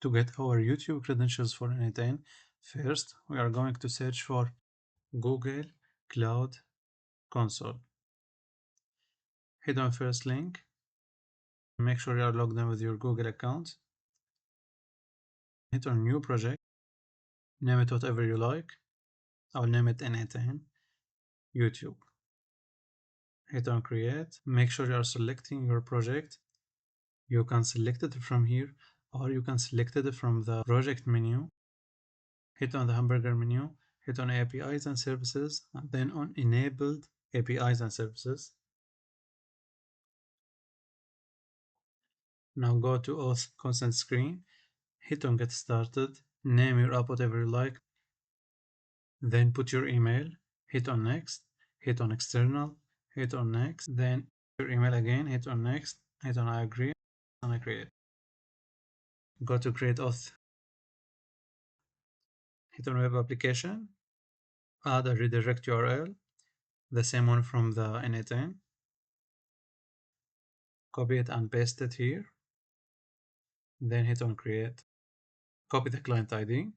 To get our YouTube credentials for n8n, first we are going to search for Google Cloud Console. Hit on first link. Make sure you are logged in with your Google account. Hit on new project. Name it whatever you like. I'll name it n8n YouTube. Hit on create. Make sure you are selecting your project. You can select it from here, or you can select it from the project menu. Hit on the hamburger menu, hit on APIs and services, and then on enabled APIs and services. Now go to OAuth Consent Screen, hit on get started, name your app whatever you like, then put your email, hit on next, hit on external, hit on next, then your email again, hit on next, hit on I agree, and I create. Go to create auth, hit on web application, add a redirect URL, the same one from the n8n, copy it and paste it here, then hit on create. Copy the client ID,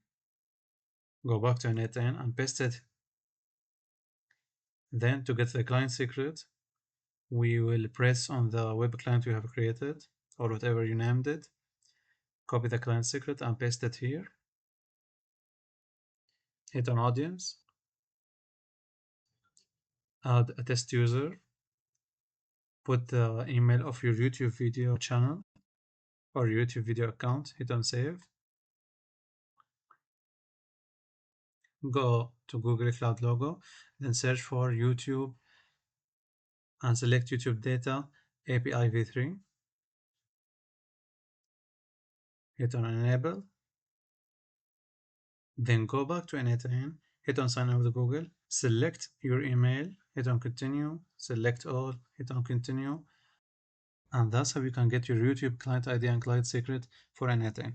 go back to n8n and paste it. Then to get the client secret, we will press on the web client you have created or whatever you named it. Copy the client secret and paste it here. Hit on audience, add a test user, put the email of your YouTube video channel or YouTube video account, hit on save. Go to Google Cloud logo, then search for YouTube and select YouTube data API v3. Hit on enable. Then go back to n8n, hit on sign in with Google, select your email, hit on continue, select all, hit on continue, and that's how you can get your YouTube client ID and client secret for n8n.